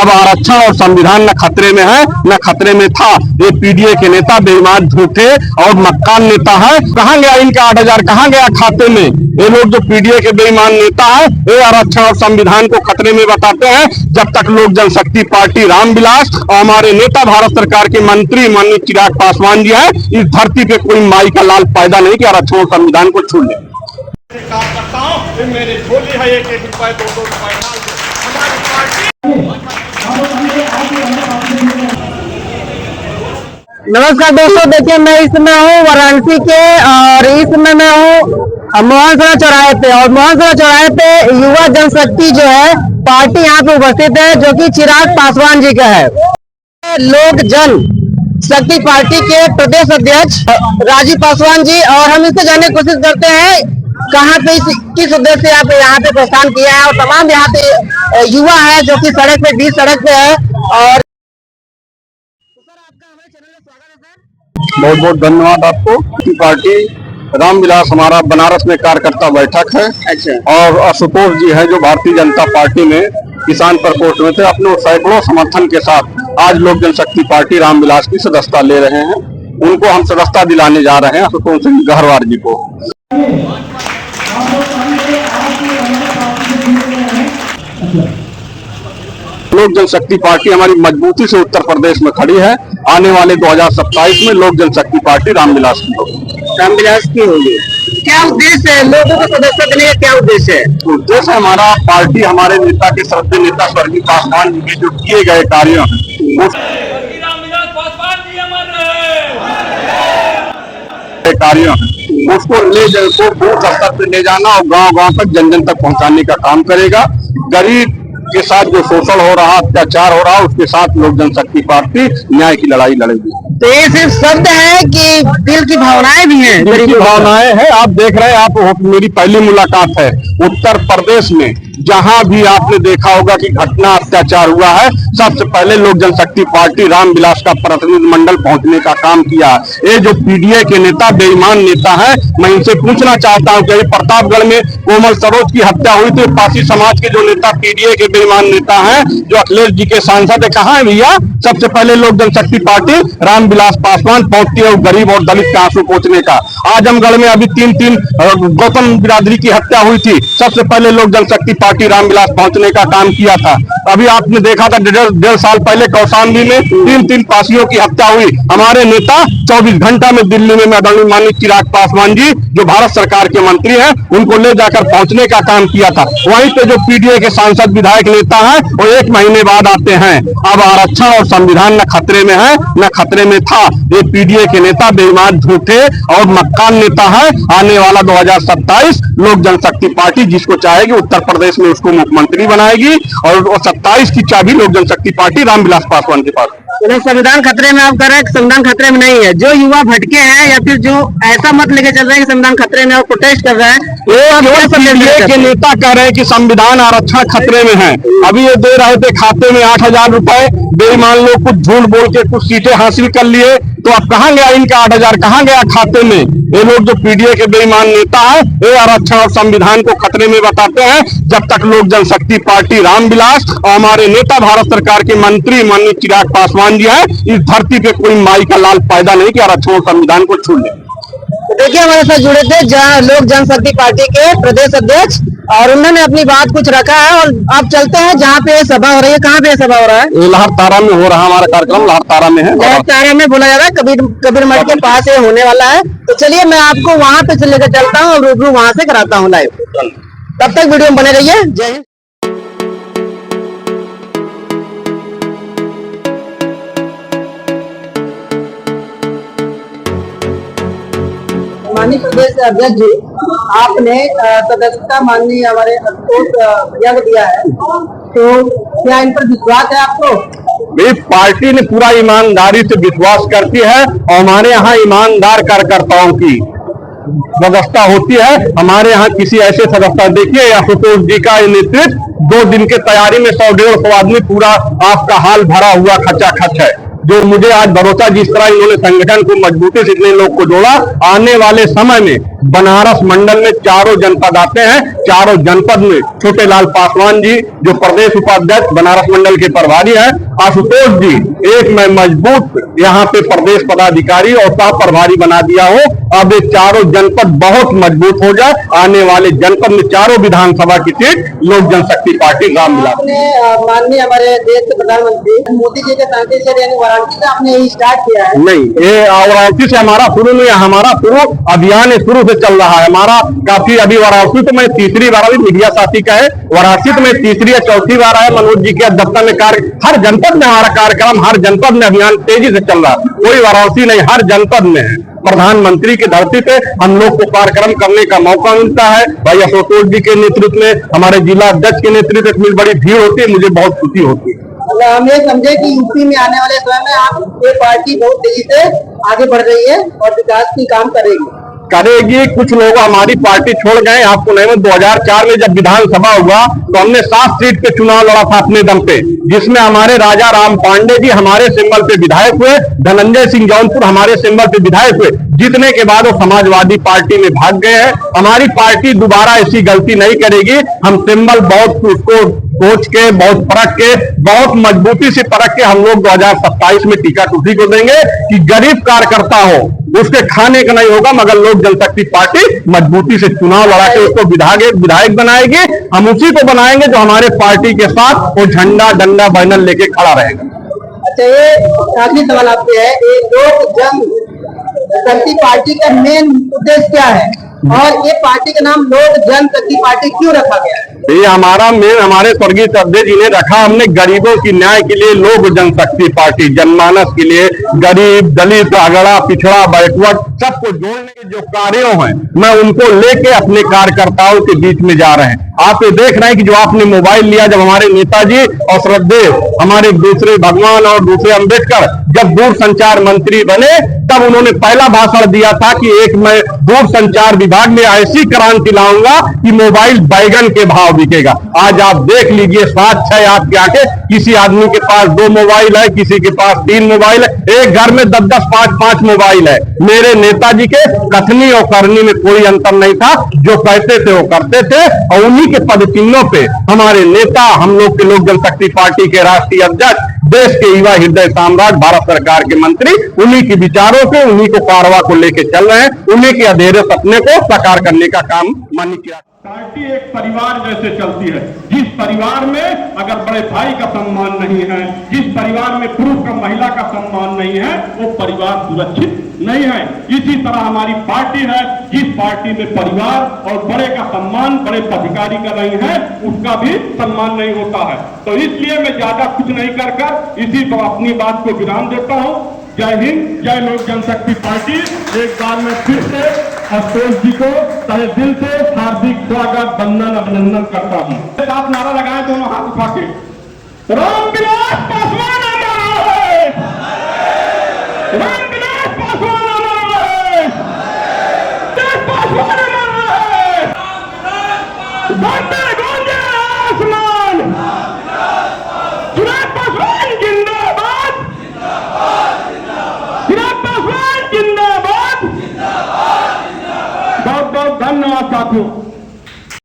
अब आरक्षण और संविधान न खतरे में है न खतरे में था। ये पीडीए के नेता बेईमान, झूठे और मक्कार नेता है। कहां गया इनका 8,000, कहां गया खाते में? ये लोग जो पीडीए के बेईमान नेता है, ये आरक्षण और संविधान को खतरे में बताते हैं। जब तक लोक जनशक्ति पार्टी रामविलास और हमारे नेता भारत सरकार के मंत्री माननीय चिराग पासवान जी है, इस धरती पे कोई माई का लाल पैदा नहीं कि आरक्षण और संविधान को छू ले। मेरी झोली है 1-1 रुपए 2-2 रुपए हमारी पार्टी। नमस्कार दोस्तों, देखिए मैं इस समय हूँ वाराणसी के और इस समय मैं हूँ मोहनसरा चौराहे पे और मोहनसरा चौराहे पे युवा जनशक्ति जो है पार्टी यहाँ पे उपस्थित है जो कि चिराग पासवान जी का है। लोक जन शक्ति पार्टी के प्रदेश अध्यक्ष राजीव पासवान जी, और हम इससे जानने की कोशिश करते हैं कहाँ पे किस उद्देश्य से आप यहाँ पे प्रस्थान किया है और तमाम यहाँ पे युवा है जो कि सड़क पे बीच सड़क पे है। और बहुत बहुत धन्यवाद आपको। पार्टी रामविलास हमारा बनारस में कार्यकर्ता बैठक है। अच्छा। और आशुतोष जी है जो भारतीय जनता पार्टी में किसान प्रकोष्ठ में थे, अपने सैकड़ों समर्थन के साथ आज लोक जनशक्ति पार्टी रामविलास की सदस्यता ले रहे हैं। उनको हम सदस्यता दिलाने जा रहे हैं आशुतोष सिंह गहरवार जी को। लोक जनशक्ति पार्टी हमारी मजबूती से उत्तर प्रदेश में खड़ी है। आने वाले 2027 में लोक जनशक्ति पार्टी रामविलास की होगी। क्या उद्देश्य है लोगों को सदस्यता देने का? क्या उद्देश्य है? उद्देश्य हमारा पार्टी हमारे नेता के श्रद्धेय नेता स्वर्गीय पासवान जी के जो किए गए कार्यों उसको बूथ स्तर पे ले जाना और गांव-गांव तक जन जन तक पहुंचाने का काम करेगा। गरीब के साथ जो शोषण हो रहा, अत्याचार हो रहा, उसके साथ लोक जनशक्ति पार्टी न्याय की लड़ाई लड़ेगी। तो ये सिर्फ शब्द है कि दिल की भावनाएं भी हैं? दिल की भावनाएं हैं। आप देख रहे हैं, आप मेरी पहली मुलाकात है उत्तर प्रदेश में। जहां भी आपने देखा होगा कि घटना अत्याचार हुआ है, सबसे पहले लोक जनशक्ति पार्टी रामविलास का प्रतिनिधिमंडल पहुंचने का काम किया। ये जो पीडीए के नेता बेईमान नेता है, मैं इनसे पूछना चाहता हूं कि प्रतापगढ़ में कोमल सरोज की हत्या हुई थी, पासी समाज के जो नेता पीडीए के बेईमान नेता हैं, जो अखिलेश जी के सांसद है, कहाँ है भैया? सबसे पहले लोक जनशक्ति पार्टी रामविलास पासवान पहुंचती है गरीब और दलित का आंसू पोंछने का। आजमगढ़ में अभी 3 गौतम बिरादरी की हत्या हुई थी, सबसे पहले लोक जनशक्ति पार्टी रामविलास पहुंचने का काम किया था। अभी आपने देखा था 1.5 साल पहले कौशाम्बी में 3 पासियों की हत्या हुई। हमारे नेता 24 घंटा में दिल्ली में माननीय चिराग पासवान जी जो भारत सरकार के मंत्री हैं, उनको ले जाकर पहुंचने का काम किया था। वहीं पे जो पीडीए के सांसद विधायक नेता हैं वो 1 महीने बाद आते हैं। अब आरक्षण और संविधान न खतरे में है न खतरे में था। ये पीडीए के नेता बेईमान, झूठे और मक्कार नेता है। आने वाला 2027 लोक जनशक्ति पार्टी जिसको चाहेगी उत्तर प्रदेश में उसको मुख्यमंत्री बनाएगी और 27 की चाबी लोक जनशक्ति पार्टी रामविलास पासवान के पास। संविधान खतरे में आप कह रहे हैं, संविधान खतरे में नहीं है। जो युवा भटके हैं या फिर जो ऐसा मत लेके चल रहे हैं कि संविधान खतरे में और प्रोटेस्ट कर रहे हैं, पीडीए के नेता कह रहे हैं कि संविधान आरक्षण खतरे में है। अभी ये दे रहे थे खाते में 8,000 रुपए, बेईमान लोग कुछ झूठ बोल के कुछ सीटें हासिल कर लिए। तो अब कहां गया इनका 8,000, कहां गया खाते में? ये लोग जो पीडीए के बेईमान नेता है, ये आरक्षण और संविधान को खतरे में बताते हैं। जब तक लोक जनशक्ति पार्टी रामविलास और हमारे नेता भारत सरकार के मंत्री माननीय चिराग पासवान जी है, इस धरती पे कोई माई का लाल पैदा नहीं कि आरक्षण और संविधान को छू ले। देखिए हमारे साथ जुड़े थे जहाँ लोक जनशक्ति पार्टी के प्रदेश अध्यक्ष, और उन्होंने अपनी बात कुछ रखा है। और आप चलते हैं जहाँ पे सभा हो रही है। कहाँ पे सभा हो रहा है? लहरतारा में हो रहा है हमारा कार्यक्रम। लहरतारा में है। लहरतारा में बोला जा रहा है कबीर मठ के पास होने वाला है। तो चलिए मैं आपको वहाँ पे लेकर चलता हूँ और रूबरू वहाँ से कराता हूँ लाइव। तब तक वीडियो में बने रहिए। जय हिंद। माननीय प्रदेश अध्यक्ष जी, आपने सदस्यता माननीय हमारे भैया को दिया है, तो क्या इन पर विश्वास है आपको? पार्टी ने पूरा ईमानदारी से विश्वास करती है और हमारे यहाँ ईमानदार कार्यकर्ताओं की व्यवस्था होती है। हमारे यहाँ किसी ऐसे सदस्य, देखिए आशुतोष जी का नेतृत्व 2 दिन के तैयारी में 100-150 आदमी, पूरा आपका हाल भरा हुआ खचाखच है। जो मुझे आज भरोसा, जिस तरह इन्होंने संगठन को मजबूती से इतने लोग को जोड़ा, आने वाले समय में बनारस मंडल में चारों जनपद आते हैं, चारों जनपद में छोटे लाल पासवान जी जो प्रदेश उपाध्यक्ष बनारस मंडल के प्रभारी हैं, आशुतोष जी एक मैं मजबूत यहाँ पे प्रदेश पदाधिकारी और सह प्रभारी बना दिया हूँ। अब ये चारों जनपद बहुत मजबूत हो जाए, आने वाले जनपद में चारों विधानसभा की सीट लोक जनशक्ति पार्टी रामविलास। आपने माननीय हमारे देश के प्रधानमंत्री मोदी जी के सांसद से यानी वाराणसी से आपने ये स्टार्ट किया है? नहीं, ये वाराणसी से हमारा शुरू नहीं है, हमारा शुरू अभियान शुरू से चल रहा है हमारा काफी। अभी वाराणसी तो मैं तीसरी बार, अभी मीडिया साथी का है, वाराणसी तो मैं तीसरी या चौथी बार आया। मनोज जी के अध्यक्षता में कार्य, हर जनपद में हमारा कार्यक्रम, हर जनपद में अभियान तेजी से चल रहा है। कोई वाराणसी नहीं, हर जनपद में है। प्रधानमंत्री की धरती पे हम लोग को कार्यक्रम करने का मौका मिलता है। भाई आशुतोष जी के नेतृत्व में, हमारे जिला अध्यक्ष के नेतृत्व में बड़ी भीड़ होती है, मुझे बहुत खुशी होती है। हम ये समझे कि यूपी में आने वाले समय में आप ये पार्टी बहुत तेजी से आगे बढ़ रही है और विकास की काम करेगी। कुछ लोग हमारी पार्टी छोड़ गए, आपको नहीं, 2004 में जब विधानसभा हुआ तो हमने 7 सीट पे चुनाव लड़ा था अपने दम पे, जिसमें हमारे राजा राम पांडे जी हमारे सिंबल पे विधायक हुए, धनंजय सिंह जौनपुर हमारे सिंबल पे विधायक हुए। जीतने के बाद वो समाजवादी पार्टी में भाग गए हैं। हमारी पार्टी दोबारा ऐसी गलती नहीं करेगी। हम सिंबल बहुत उसको सोच के, बहुत परख के, बहुत मजबूती से परख के हम लोग 2027 में टीका टूटी को देंगे कि गरीब कार्यकर्ता हो उसके खाने का नहीं होगा, मगर लोक जनशक्ति पार्टी मजबूती से चुनाव लड़ा के उसको विधायक बनाएगी। हम उसी को बनाएंगे जो हमारे पार्टी के साथ वो झंडा डंडा बैनर लेके खड़ा रहेगा। अच्छा, ये आखिरी सवाल आपसे है, ये लोक जनशक्ति पार्टी का मेन उद्देश्य क्या है और ये पार्टी का नाम लोक जनशक्ति पार्टी क्यों रखा गया है? ये हमारा मेन, हमारे स्वर्गीय सदस्य जी ने रखा, हमने गरीबों की न्याय के लिए लोक जनशक्ति पार्टी, जनमानस के लिए गरीब, दलित, अगड़ा, पिछड़ा, बैकवर्ड सबको जोड़ने के जो कार्य हैं, मैं उनको लेके अपने कार्यकर्ताओं के बीच में जा रहे हैं। आप ये देख रहे हैं कि जो आपने मोबाइल लिया, जब हमारे नेताजी और श्रद्धेय हमारे दूसरे भगवान और दूसरे अंबेडकर जब दूरसंचार मंत्री बने, तब उन्होंने पहला भाषण दिया था कि एक मैं दूरसंचार विभाग में ऐसी क्रांति लाऊंगा कि मोबाइल बैगन के भाव बिकेगा। आज आप देख लीजिए, 7-6 आपके आके किसी आदमी के पास 2 मोबाइल है, किसी के पास 3 मोबाइल है, एक घर में 10-10, 5-5 मोबाइल है। मेरे नेताजी के कथनी और करनी में कोई अंतर नहीं था, जो कहते थे वो करते थे, और उन्हीं के पद चिन्हों पे हमारे नेता, हम लोग के लोक जनशक्ति पार्टी के राष्ट्रीय अध्यक्ष, देश के युवा हृदय सम्राट, भारत सरकार के मंत्री, उन्हीं के विचारों को, उन्हीं को कारवा को लेके चल रहे हैं, उन्हीं के अधूरे सपने को साकार करने का काम माननीय किया। पार्टी एक परिवार जैसे चलती है। जिस परिवार में अगर बड़े भाई का सम्मान नहीं है, जिस परिवार में पुरुष का महिला का सम्मान नहीं है, वो परिवार सुरक्षित नहीं है। इसी तरह हमारी पार्टी है, जिस पार्टी में परिवार और बड़े का सम्मान, बड़े पदाधिकारी का नहीं है, उसका भी सम्मान नहीं होता है। तो इसलिए मैं ज्यादा कुछ नहीं कर इसी पर अपनी बात को विराम देता हूँ। जय हिंद, जय लोक जनशक्ति पार्टी। एक बार मैं फिर से आशुतोष जी को तहे दिल से हार्दिक स्वागत, वंदन, अभिनंदन करता हूँ। साथ नारा लगाए दोनों हाथ उठा के, रामविलास पासवान अमर रहे, रामविलास पासवान अमर रहे, पासवान अमर रहे, वंदे गूंजे आसमान, चिराग पासवान जिंदाबाद, चिराग पासवान जिंदाबाद। बहुत बहुत धन्यवाद साथियों।